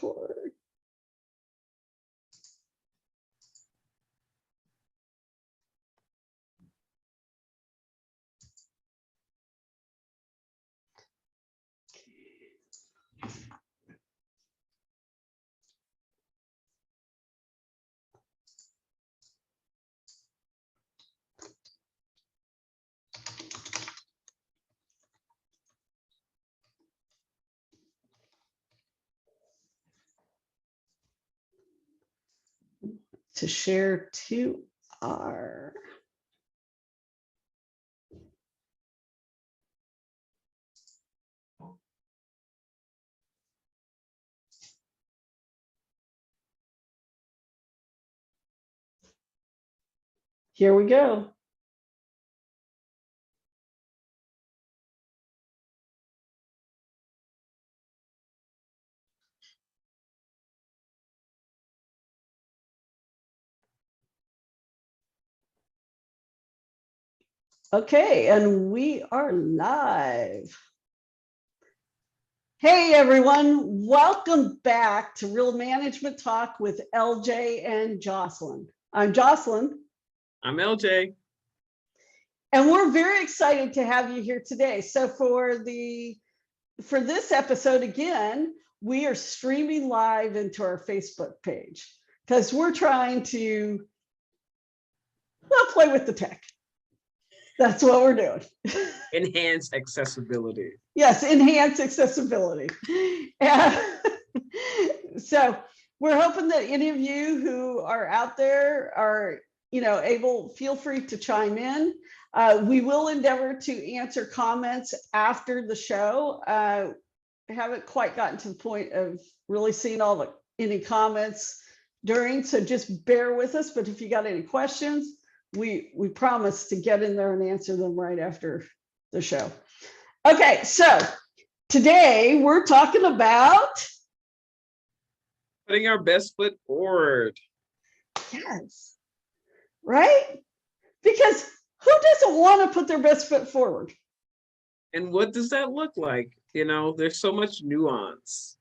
record. To share to our here we go. Okay, and we are live. Hey everyone, welcome back to Real Management Talk with LJ and Jocelyn. I'm Jocelyn. I'm LJ. And we're very excited to have you here today. So for this episode, again, we are streaming live into our Facebook page because we're trying to, well, play with the tech. That's what we're doing. Enhance accessibility. Yes, enhance accessibility. So we're hoping that any of you who are out there are, feel free to chime in. We will endeavor to answer comments after the show. I haven't quite gotten to the point of really seeing any comments during, so just bear with us. But if you got any questions, we promise to get in there and answer them right after the show. Okay, so today we're talking about putting our best foot forward. Yes, right? Because who doesn't want to put their best foot forward? And what does that look like? There's so much nuance.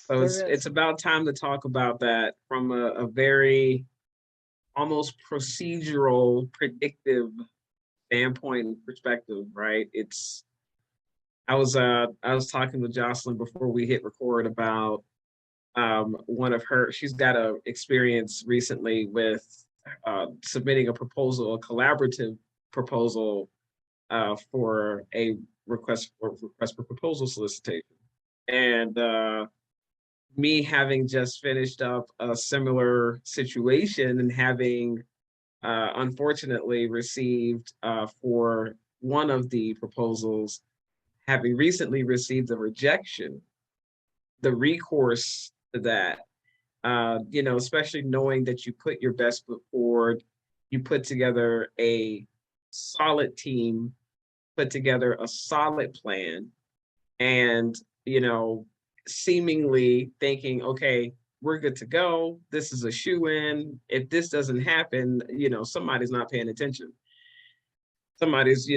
So it's about time to talk about that from a very almost procedural, predictive standpoint and perspective, right? I was talking with Jocelyn before we hit record about she's got a experience recently with submitting a collaborative proposal for a request for proposal solicitation. And me having just finished up a similar situation and having unfortunately received for one of the proposals, having recently received a rejection, the recourse to that, especially knowing that you put your best foot forward, you put together a solid team, put together a solid plan, and, seemingly thinking, okay, we're good to go. This is a shoe-in. If this doesn't happen, somebody's not paying attention. Somebody's,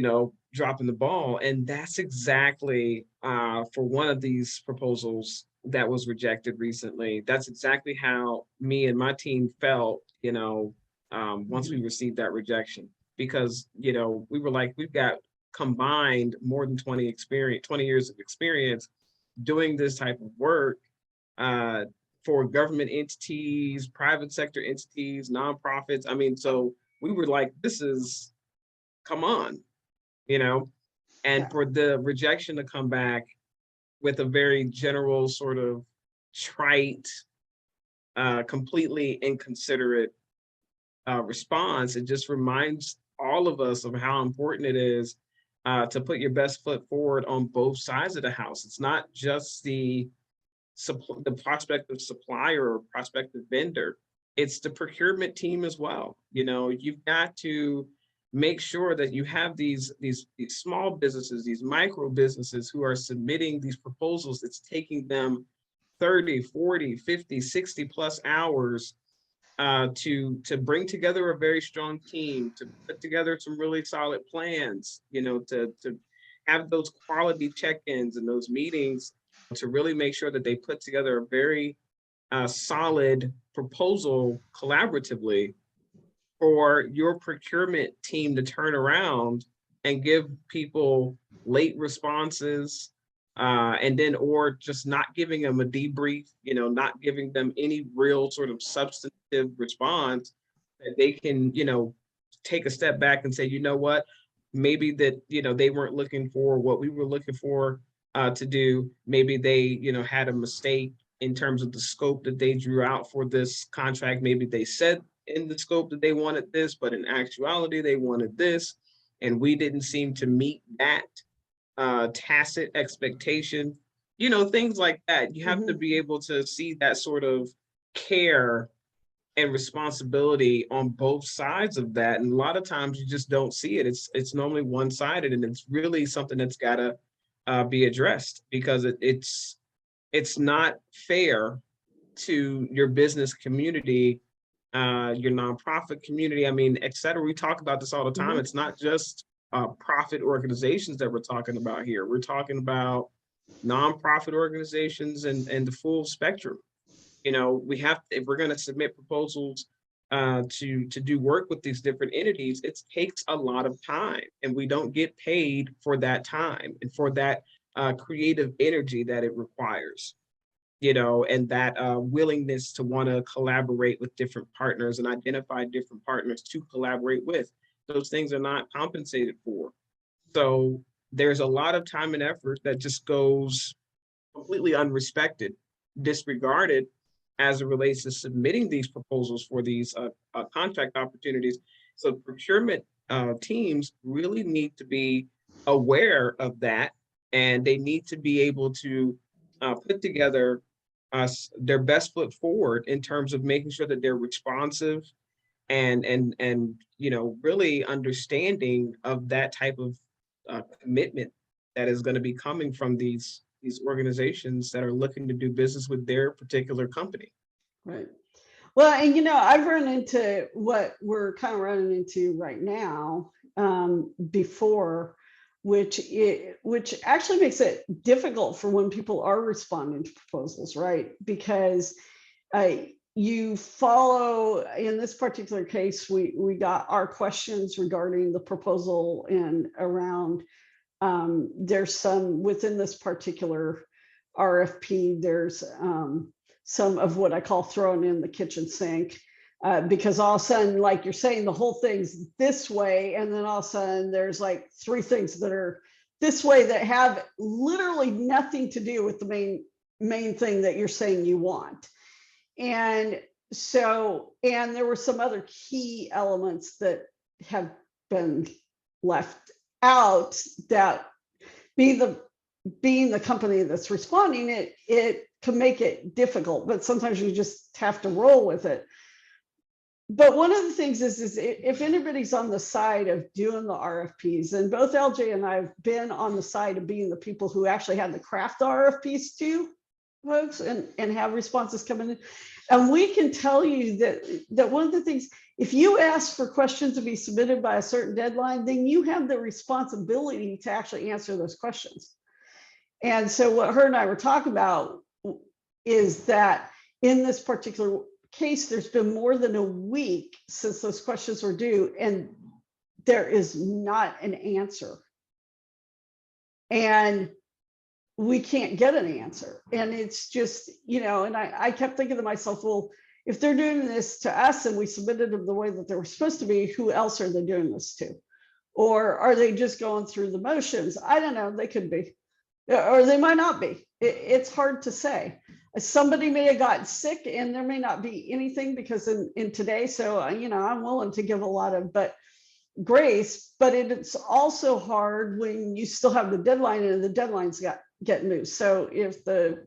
dropping the ball. And that's exactly for one of these proposals that was rejected recently. That's exactly how me and my team felt, once we received that rejection, because, we were like, we've got combined more than 20 years of experience doing this type of work for government entities, private sector entities, nonprofits. I mean, so we were like, come on, and for the rejection to come back with a very general sort of trite, completely inconsiderate response, it just reminds all of us of how important it is to put your best foot forward on both sides of the house. It's not just the prospective supplier or prospective vendor. It's the procurement team as well. You've got to make sure that you have these small businesses, these micro businesses who are submitting these proposals. It's taking them 30, 40, 50, 60 plus hours to bring together a very strong team, to put together some really solid plans, to have those quality check-ins and those meetings to really make sure that they put together a very solid proposal collaboratively for your procurement team to turn around and give people late responses, and then or just not giving them a debrief, not giving them any real sort of substantive response that they can, take a step back and say, you know what, maybe that, they weren't looking for what we were looking for to do. Maybe they, had a mistake in terms of the scope that they drew out for this contract. Maybe they said in the scope that they wanted this, but in actuality, they wanted this. And we didn't seem to meet that tacit expectation, things like that. You have to Mhm. be able to see that sort of care and responsibility on both sides of that. And a lot of times you just don't see it. It's normally one-sided, and it's really something that's got to be addressed, because it's not fair to your business community, your nonprofit community, I mean, et cetera. We talk about this all the time. Mhm. It's not just profit organizations that we're talking about here. We're talking about nonprofit organizations and the full spectrum. We have, if we're going to submit proposals to do work with these different entities, it takes a lot of time, and we don't get paid for that time and for that creative energy that it requires, and that willingness to want to collaborate with different partners and identify different partners to collaborate with. Those things are not compensated for. So there's a lot of time and effort that just goes completely unrespected, disregarded as it relates to submitting these proposals for these contract opportunities. So procurement teams really need to be aware of that, and they need to be able to put together their best foot forward in terms of making sure that they're responsive and really understanding of that type of commitment that is going to be coming from these organizations that are looking to do business with their particular company. Right. Well, and I've run into what we're kind of running into right now, before, which actually makes it difficult for when people are responding to proposals, right? Because you follow, in this particular case, we got our questions regarding the proposal and around, there's some within this particular RFP, there's some of what I call throwing in the kitchen sink, because all of a sudden, like you're saying, the whole thing's this way, and then all of a sudden there's like three things that are this way that have literally nothing to do with the main thing that you're saying you want. And so, and there were some other key elements that have been left out, that being the company that's responding, it can make it difficult, but sometimes you just have to roll with it. But one of the things is if anybody's on the side of doing the RFPs, and both LJ and I have been on the side of being the people who actually had to craft the RFPs too, folks, and have responses coming in. And we can tell you that one of the things, if you ask for questions to be submitted by a certain deadline, then you have the responsibility to actually answer those questions. And so what her and I were talking about is that in this particular case, there's been more than a week since those questions were due, and there is not an answer. And we can't get an answer. And it's just, and I kept thinking to myself, well, if they're doing this to us and we submitted them the way that they were supposed to be, who else are they doing this to? Or are they just going through the motions? I don't know. They could be, or they might not be. It's hard to say. Somebody may have gotten sick and there may not be anything, because in today, so, I'm willing to give a lot of grace, but it's also hard when you still have the deadline and the deadline's get moved. So if the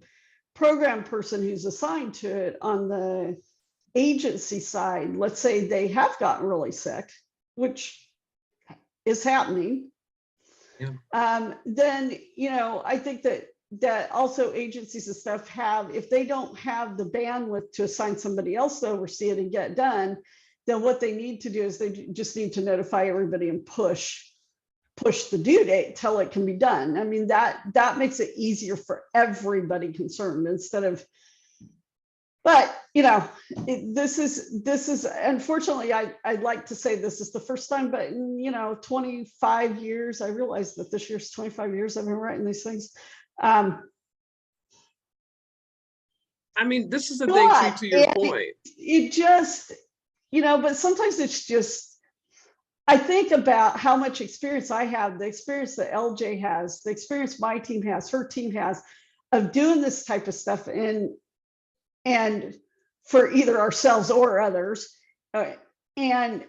program person who's assigned to it on the agency side, let's say they have gotten really sick, which is happening, then, I think that also agencies and stuff have, if they don't have the bandwidth to assign somebody else to oversee it and get it done, then what they need to do is they just need to notify everybody and push push the due date till it can be done. I mean, that makes it easier for everybody concerned instead of, but this is unfortunately, I'd like to say this is the first time, but in 25 years, I realize that this year's 25 years I've been writing these things. I mean, this is the thing But to your point. it just, but sometimes it's just, I think about how much experience I have, the experience that LJ has, the experience my team has, her team has of doing this type of stuff and for either ourselves or others. And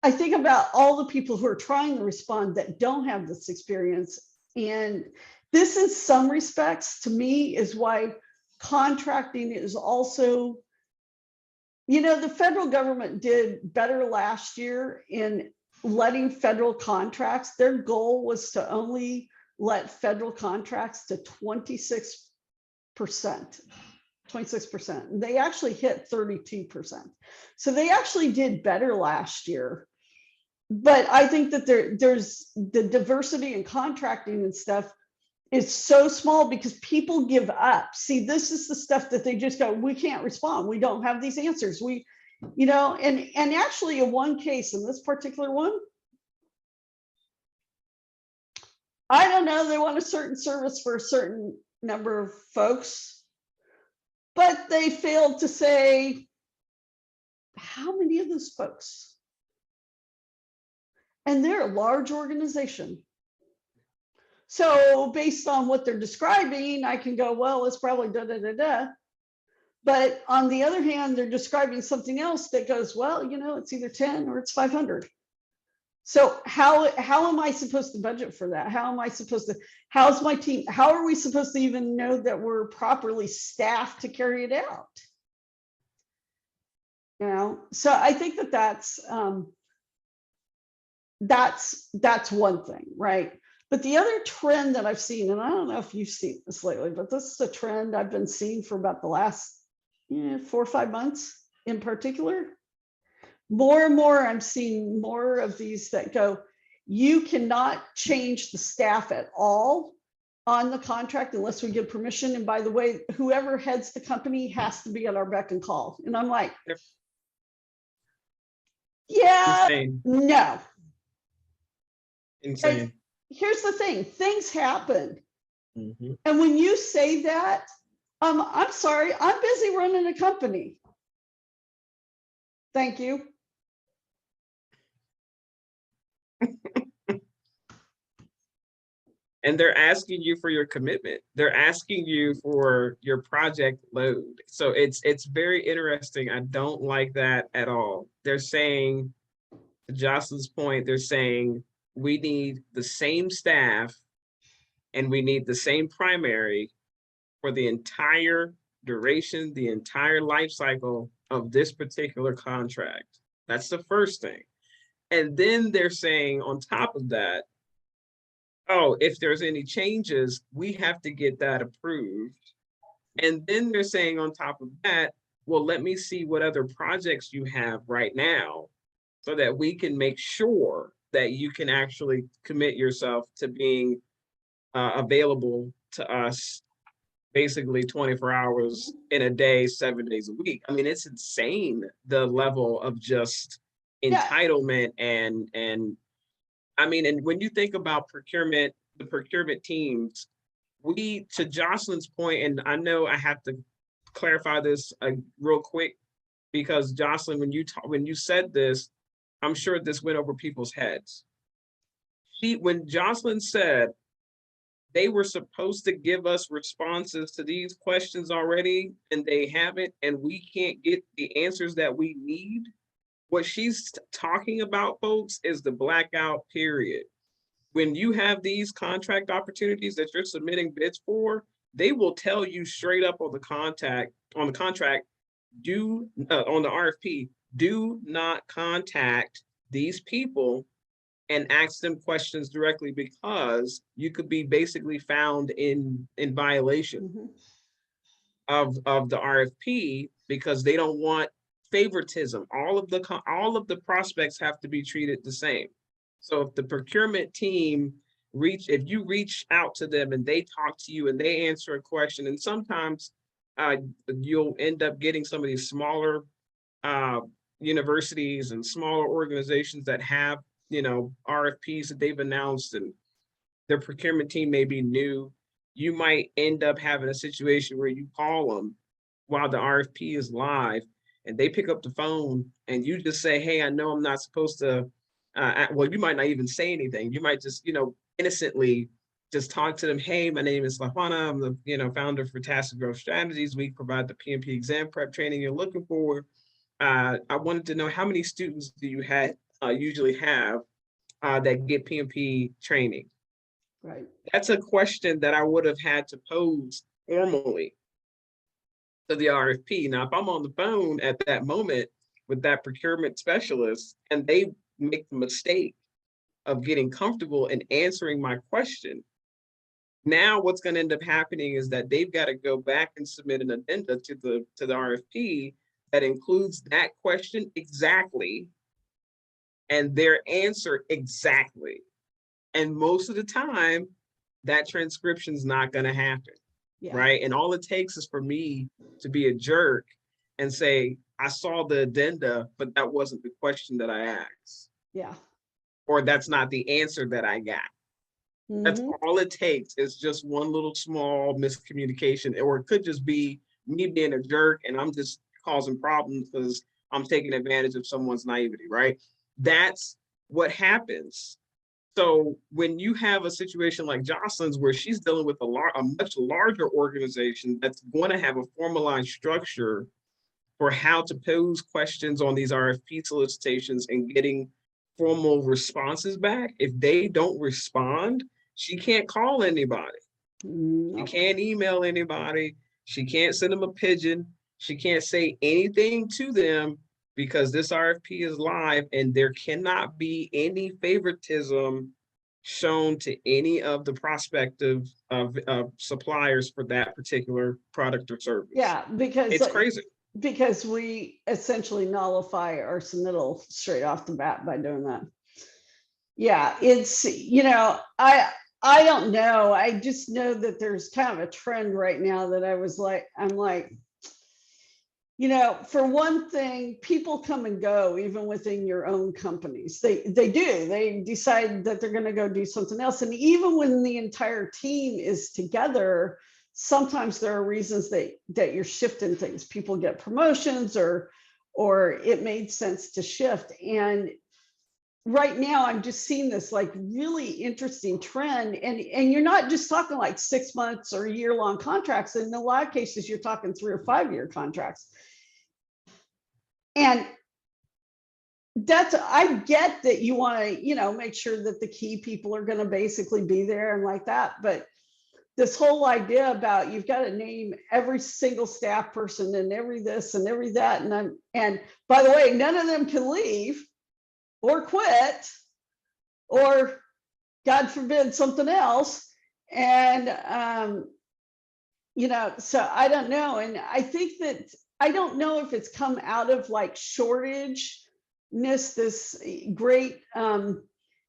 I think about all the people who are trying to respond that don't have this experience. And this, in some respects, to me, is why contracting is also, the federal government did better last year in letting federal contracts. Their goal was to only let federal contracts to 26%. 26%. They actually hit 32%. So they actually did better last year. But I think that there's the diversity in contracting and stuff is so small because people give up. See, this is the stuff that they just go, we can't respond. We don't have these answers. And actually in one case, in this particular one, I don't know, they want a certain service for a certain number of folks, but they failed to say how many of those folks. And they're a large organization. So based on what they're describing, I can go, well, it's probably da da da da. But on the other hand, they're describing something else that goes, well, it's either 10 or it's 500. So how am I supposed to budget for that? How's my team? How are we supposed to even know that we're properly staffed to carry it out? So I think that's one thing, right? But the other trend that I've seen, and I don't know if you've seen this lately, but this is a trend I've been seeing for about the last 4 or 5 months in particular. More and more, I'm seeing more of these that go, you cannot change the staff at all on the contract unless we give permission. And by the way, whoever heads the company has to be at our beck and call. And I'm like, yeah, Insane. no. Insane. Here's the thing, things happen. Mm-hmm. And when you say that, I'm sorry, I'm busy running a company. Thank you. And they're asking you for your commitment. They're asking you for your project load. So it's very interesting. I don't like that at all. They're saying, to Jocelyn's point, they're saying we need the same staff and we need the same primary for the entire duration, the entire life cycle of this particular contract. That's the first thing. And then they're saying on top of that, oh, if there's any changes, we have to get that approved. And then they're saying on top of that, well, let me see what other projects you have right now so that we can make sure that you can actually commit yourself to being available to us basically 24 hours in a day, 7 days a week. I mean, it's insane, the level of just entitlement and I mean, and when you think about procurement, the procurement teams, to Jocelyn's point, and I know I have to clarify this real quick, because Jocelyn, when you said this, I'm sure this went over people's heads. When Jocelyn said they were supposed to give us responses to these questions already, and they haven't, and we can't get the answers that we need, what she's talking about, folks, is the blackout period. When you have these contract opportunities that you're submitting bids for, they will tell you straight up on the contract, on the RFP, do not contact these people and ask them questions directly, because you could be basically found in violation of the RFP, because they don't want favoritism. All of the prospects have to be treated the same. So if the procurement team if you reach out to them and they talk to you and they answer a question, and sometimes you'll end up getting some of these smaller uh, universities and smaller organizations that have, RFPs that they've announced, and their procurement team may be new. You might end up having a situation where you call them while the RFP is live, and they pick up the phone and you just say, hey, I know I'm not supposed to, well, you might not even say anything. You might just, innocently just talk to them. Hey, my name is Lafana. I'm the, founder for Tacit Growth Strategies. We provide the PMP exam prep training you're looking for. I wanted to know, how many students do you usually have that get PMP training? Right. That's a question that I would have had to pose formally to the RFP. Now, if I'm on the phone at that moment with that procurement specialist and they make the mistake of getting comfortable and answering my question, now what's going to end up happening is that they've got to go back and submit an addenda to the RFP that includes that question exactly and their answer exactly. And most of the time, that transcription is not going to happen. Yeah. Right. And all it takes is for me to be a jerk and say, I saw the addenda, but that wasn't the question that I asked. Yeah. Or that's not the answer that I got. Mm-hmm. That's all it takes, is just one little small miscommunication, or it could just be me being a jerk and I'm just causing problems because I'm taking advantage of someone's naivety, right? That's what happens. So when you have a situation like Jocelyn's, where she's dealing with a much larger organization that's going to have a formalized structure for how to pose questions on these RFP solicitations and getting formal responses back, if they don't respond, she can't call anybody. She can't email anybody. She can't send them a pigeon. She can't say anything to them, because this RFP is live and there cannot be any favoritism shown to any of the prospective suppliers for that particular product or service. Yeah, because it's crazy. Because we essentially nullify our submittal straight off the bat by doing that. Yeah, it's, I don't know. I just know that there's kind of a trend right now that I'm like, for one thing, people come and go even within your own companies. They decide that they're going to go do something else. And even when the entire team is together, sometimes there are reasons that you're shifting things. People get promotions or it made sense to shift. And right now I'm just seeing this like really interesting trend. And you're not just talking like 6 months or year-long contracts. In a lot of cases, you're talking 3 or 5 year contracts. And I get that you want to, make sure that the key people are going to basically be there and like that. But this whole idea about you've got to name every single staff person and every this and every that. And by the way, none of them can leave or quit or, God forbid, something else. And, so I don't know. And I think that I don't know if it's come out of like shortageness, this great,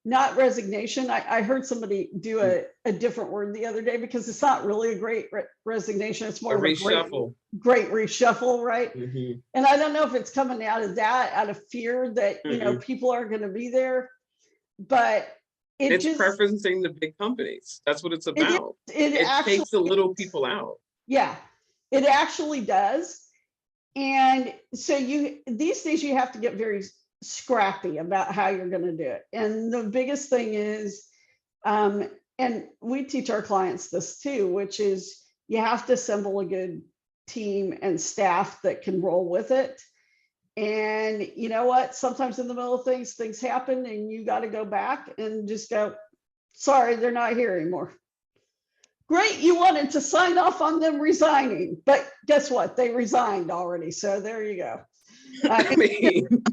not resignation. I heard somebody do a different word the other day, because it's not really a great resignation. It's more of a reshuffle. Great reshuffle, right? Mm-hmm. And I don't know if it's coming out of that, out of fear that, people aren't going to be there, but it's just preferencing the big companies. That's what it's about. It actually takes the little people out. Yeah, it actually does. And so these days you have to get very scrappy about how you're going to do it. And the biggest thing is, and we teach our clients this too, which is you have to assemble a good team and staff that can roll with it. And you know what? Sometimes in the middle of things happen and you got to go back and just go, sorry, they're not here anymore. Great, you wanted to sign off on them resigning, but guess what? They resigned already. So there you go. I mean,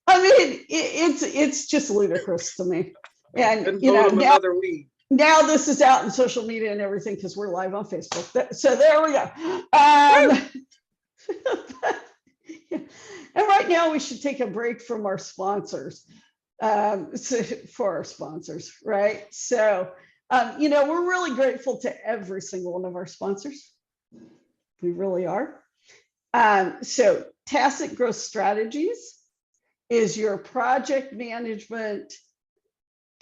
it's just ludicrous to me. And now this is out in social media and everything because we're live on Facebook. So there we go. And right now we should take a break from our sponsors. for our sponsors, right? So, we're really grateful to every single one of our sponsors. We really are. So Tacit Growth Strategies is your project management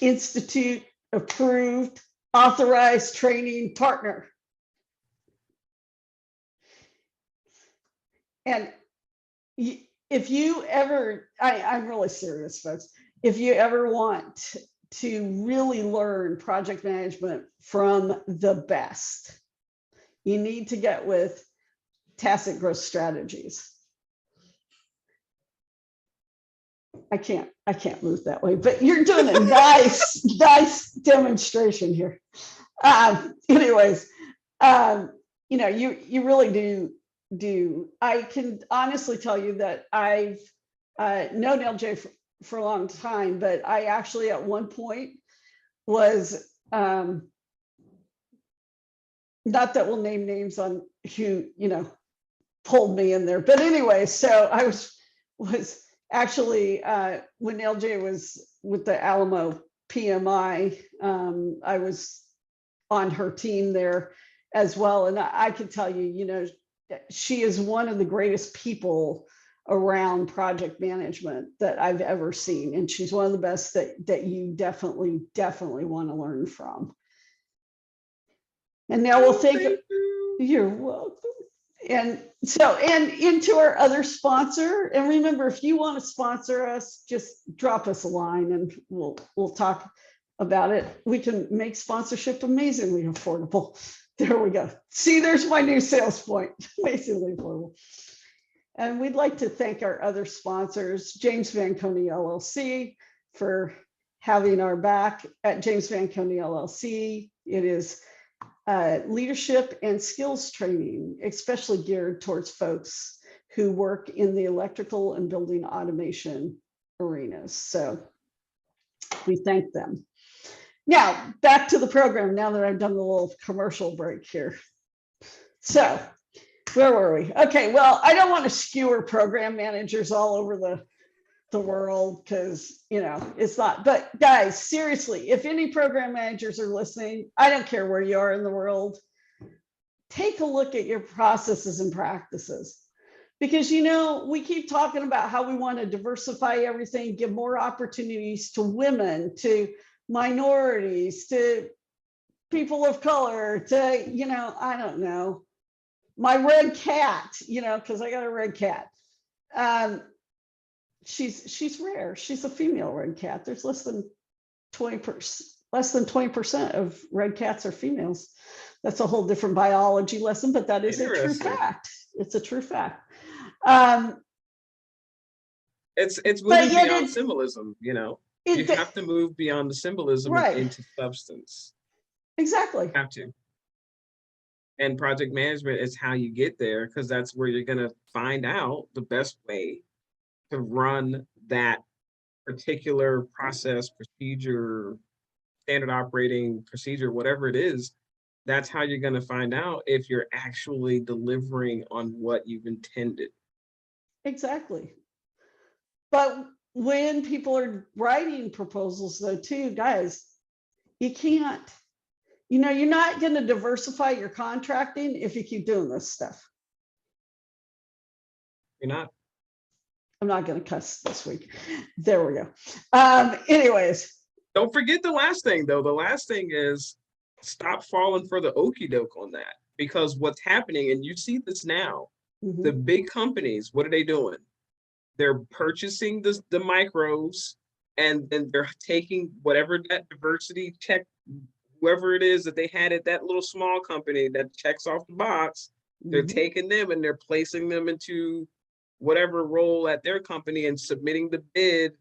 institute approved, authorized training partner. And if you ever, I'm really serious, folks, if you ever want to really learn project management from the best, you need to get with Tacit Growth Strategies. I can't move that way, but you're doing a nice demonstration here. Anyways, you really do. I can honestly tell you that I've known LJ for a long time, but I actually at one point was, not that we'll name names on who, pulled me in there. But anyway, so I was actually, when LJ was with the Alamo PMI, I was on her team there as well. And I can tell you, she is one of the greatest people around project management that I've ever seen. And she's one of the best that you definitely want to learn from. And now we'll think, you're welcome. And into our other sponsor. And remember, if you want to sponsor us, just drop us a line and we'll talk about it. We can make sponsorship amazingly affordable. There we go. See, there's my new sales point, amazingly affordable. And we'd like to thank our other sponsors, James Vanconi LLC, for having our back. At James Vanconi LLC, it is leadership and skills training, especially geared towards folks who work in the electrical and building automation arenas. So we thank them. Now, back to the program, now that I've done the little commercial break here. So where were we? Okay, well, I don't want to skewer program managers all over the world because, it's not. But guys, seriously, if any program managers are listening, I don't care where you are in the world, take a look at your processes and practices. Because, we keep talking about how we want to diversify everything, give more opportunities to women, to minorities, to people of color, to, I don't know, my red cat, because I got a red cat. She's rare. She's a female red cat. There's less than 20% of red cats are females. That's a whole different biology lesson, but that is a true fact. It's a true fact. It's moving beyond symbolism, you have to move beyond the symbolism into substance. Exactly. You have to. And project management is how you get there, because that's where you're going to find out the best way to run that particular process, procedure, standard operating procedure, whatever it is. That's how you're going to find out if you're actually delivering on what you've intended. Exactly. But when people are writing proposals, though, too, guys, you can't, you're not going to diversify your contracting if you keep doing this stuff. You're not. I'm not going to cuss this week. There we go. Anyways. Don't forget the last thing, though. The last thing is stop falling for the okie doke on that. Because what's happening, and you see this now, the big companies, what are they doing? They're purchasing the micros, and then they're taking whatever that diversity check, whoever it is that they had at that little small company that checks off the box, they're taking them and they're placing them into whatever role at their company and submitting the bid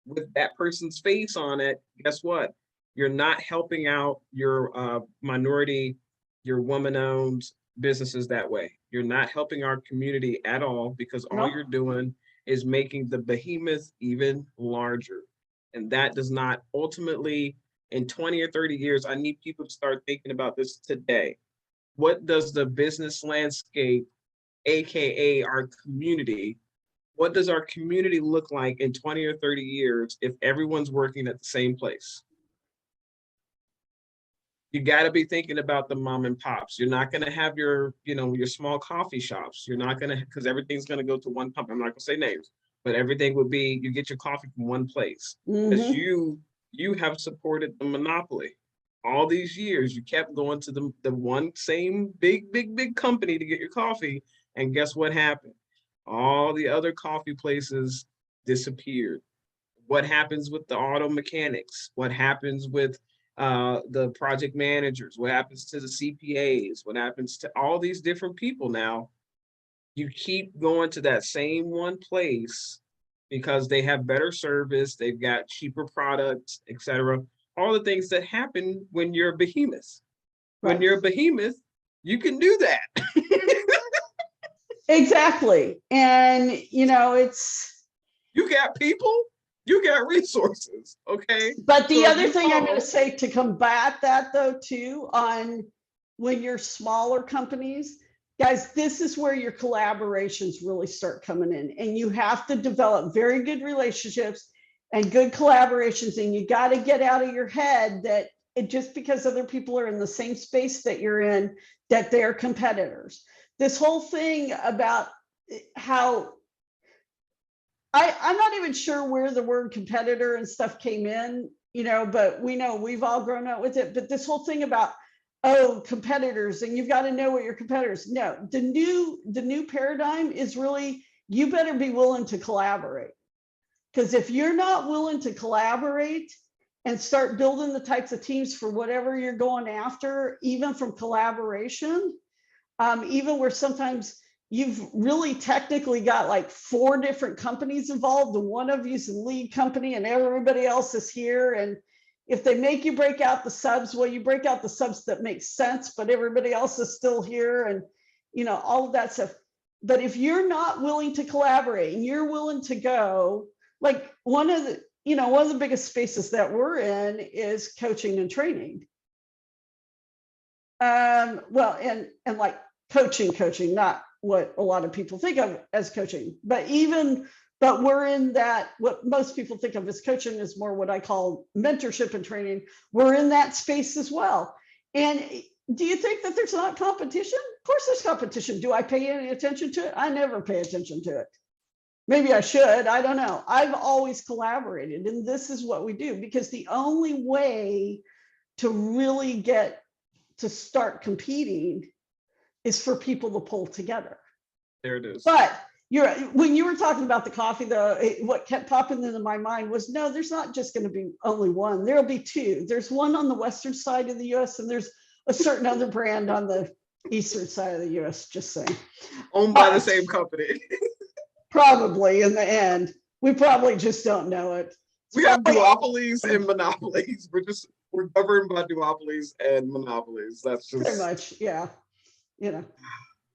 with that person's face on it. Guess what? You're not helping out your minority, your woman-owned businesses that way. You're not helping our community at all, because all you're doing is making the behemoth even larger. And that does not ultimately, in 20 or 30 years, I need people to start thinking about this today. What does the business landscape, AKA our community, What does our community look like in 20 or 30 years if everyone's working at the same place? You got to be thinking about the mom and pops. You're not going to have your, your small coffee shops. You're not going to, because everything's going to go to one pump. I'm not going to say names, but everything would be, you get your coffee from one place. As Mhm. you have supported the monopoly. All these years, you kept going to the one same big company to get your coffee. And guess what happened? All the other coffee places disappeared. What happens with the auto mechanics? What happens with the project managers? What happens to the CPAs? What happens to all these different people now? You keep going to that same one place because they have better service, they've got cheaper products, etc. All the things that happen when you're a behemoth. When Right. you're a behemoth, you can do that. Exactly. And, it's, You got people, you got resources. Okay. but the So if other you thing I'm going to call, say to combat that, though, too, on when you're smaller companies, guys, this is where your collaborations really start coming in. And you have to develop very good relationships and good collaborations. And you got to get out of your head that just because other people are in the same space that you're in, that they're competitors. This whole thing about how I'm not even sure where the word competitor and stuff came in, but we know we've all grown up with it. But this whole thing about, oh, competitors, and you've got to know what your competitors. No, the new paradigm is really, you better be willing to collaborate. Because if you're not willing to collaborate and start building the types of teams for whatever you're going after, even from collaboration, even where sometimes you've really technically got like 4 different companies involved, and one of you's the lead company and everybody else is here. And if they make you break out the subs, well, you break out the subs that make sense, but everybody else is still here, and all of that stuff. But if you're not willing to collaborate and you're willing to go, like one of the biggest spaces that we're in is coaching and training. Well, and like coaching, not what a lot of people think of as coaching, but we're in that, what most people think of as coaching is more what I call mentorship and training. We're in that space as well. And do you think that there's not competition? Of course there's competition. Do I pay any attention to it? I never pay attention to it. Maybe I should, I don't know. I've always collaborated, and this is what we do, because the only way to really get to start competing is for people to pull together. there it is. But when you were talking about the coffee, though, what kept popping into my mind was, no, there's not just going to be only one. There'll be 2. There's one on the western side of the U.S. and there's a certain other brand on the eastern side of the U.S. Just saying, Owned by the same company. Probably in the end, we probably just don't know it. We have duopolies and monopolies. We're governed by duopolies and monopolies. That's just pretty much, yeah.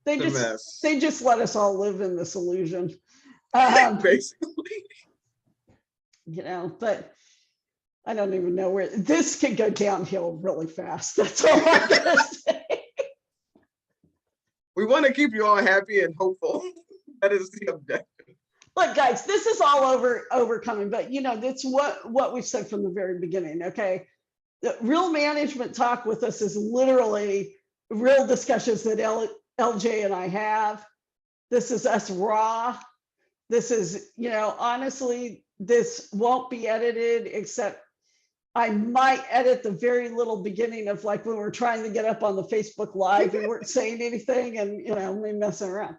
They the just mess. they just let us all live in this illusion. Basically. But I don't even know where this could go downhill really fast. That's all I'm gonna say. We want to keep you all happy and hopeful. That is the objective. Look, guys, this is all overcoming, but that's what we've said from the very beginning. Okay. The real management talk with us is literally real discussions that LJ and I have. This is us raw. This is, honestly, this won't be edited, except I might edit the very little beginning of, like, when we're trying to get up on the Facebook Live, we weren't saying anything and, me messing around.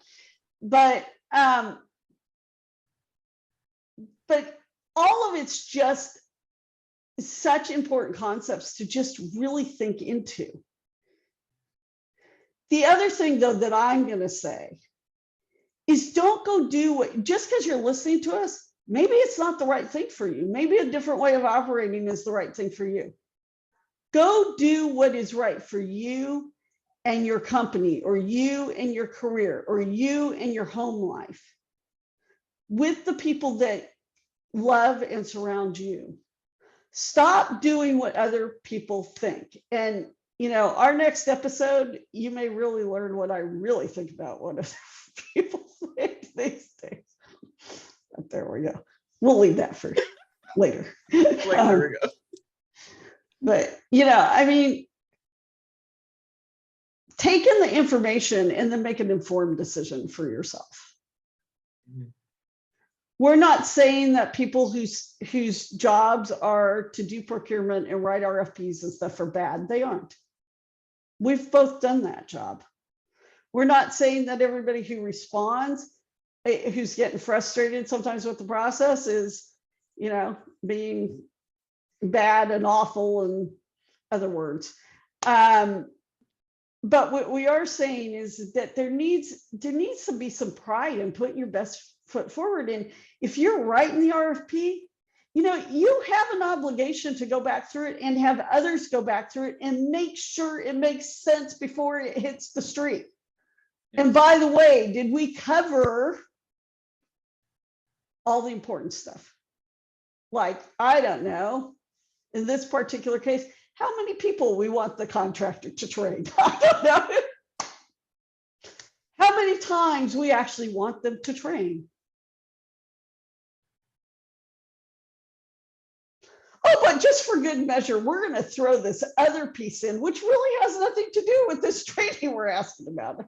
But all of it's just such important concepts to just really think into. The other thing, though, that I'm going to say is, don't go do what, just because you're listening to us, maybe it's not the right thing for you. Maybe a different way of operating is the right thing for you. Go do what is right for you and your company, or you and your career, or you and your home life, with the people that love and surround you. Stop doing what other people think. And, our next episode, you may really learn what I really think about what other people think these days. There we go. We'll leave that for later. Later. But, I mean, take in the information and then make an informed decision for yourself. Mhm. We're not saying that people whose jobs are to do procurement and write RFPs and stuff are bad. They aren't. We've both done that job. We're not saying that everybody who responds, who's getting frustrated sometimes with the process is, being bad and awful and other words. But what we are saying is that there needs to be some pride in putting your best foot forward. And if you're writing the RFP, you have an obligation to go back through it and have others go back through it and make sure it makes sense before it hits the street. And by the way, did we cover all the important stuff? Like, I don't know, in this particular case, how many people we want the contractor to train? I don't know. How many times we actually want them to train? Oh, but just for good measure, we're going to throw this other piece in, which really has nothing to do with this training we're asking about.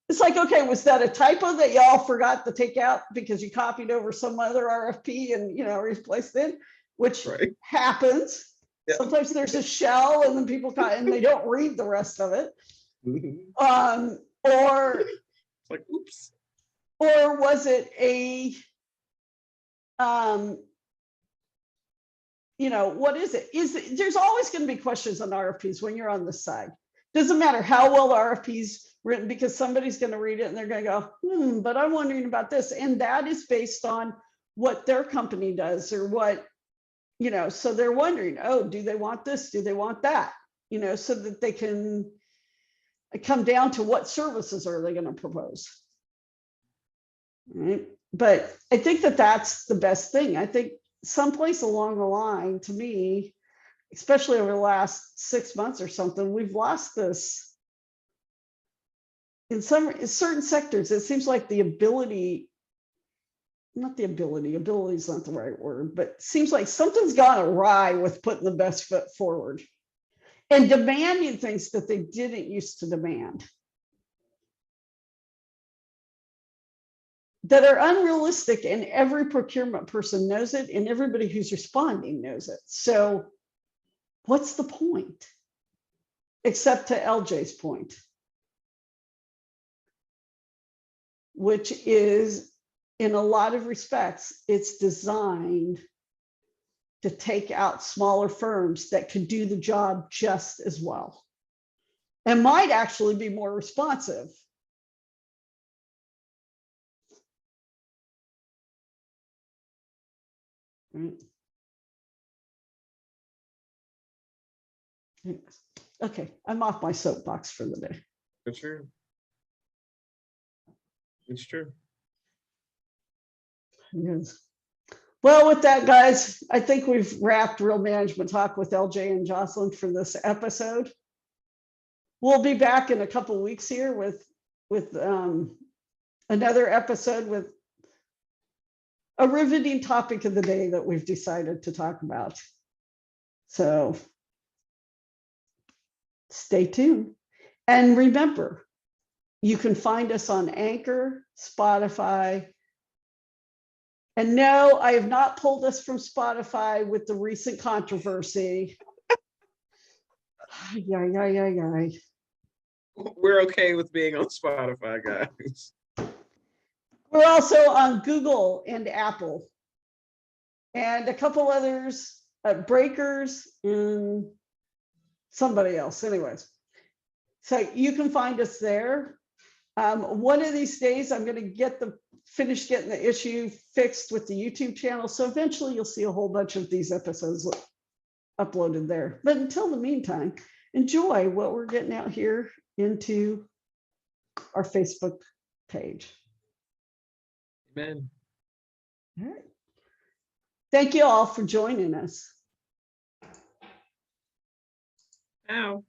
It's like, okay, was that a typo that y'all forgot to take out because you copied over some other RFP and, replaced it, which happens. Yep. Sometimes there's a shell and then people and they don't read the rest of it. Mm-hmm. Or like, oops. Or was it a, what is it? There's always going to be questions on RFPs when you're on the side. Doesn't matter how well the RFP's written, because somebody's going to read it and they're going to go, but I'm wondering about this. And that is based on what their company does or what, so they're wondering, oh, do they want this? Do they want that? So that they can come down to what services are they going to propose. Right. But I think that that's the best thing. I think someplace along the line, to me, especially over the last 6 months or something, we've lost this. In certain sectors, it seems like the ability, ability is not the right word, but seems like something's gone awry with putting the best foot forward and demanding things that they didn't used to demand, that are unrealistic, and every procurement person knows it and everybody who's responding knows it. So what's the point? Except to LJ's point, which is, in a lot of respects, it's designed to take out smaller firms that could do the job just as well and might actually be more responsive. Right. Okay, I'm off my soapbox for the day. It's true. It's true. Yes. Well, with that, guys, I think we've wrapped Real Management Talk with LJ and Jocelyn for this episode. We'll be back in a couple of weeks here with another episode with a riveting topic of the day that we've decided to talk about. So stay tuned. And remember, you can find us on Anchor, Spotify. And no, I have not pulled us from Spotify with the recent controversy. We're okay with being on Spotify, guys. We're also on Google and Apple and a couple others, Breakers and somebody else. Anyways, so you can find us there. One of these days, I'm going to finish getting the issue fixed with the YouTube channel. So eventually you'll see a whole bunch of these episodes uploaded there. But until the meantime, enjoy what we're getting out here into our Facebook page. Amen. All right. Thank you all for joining us. Ow.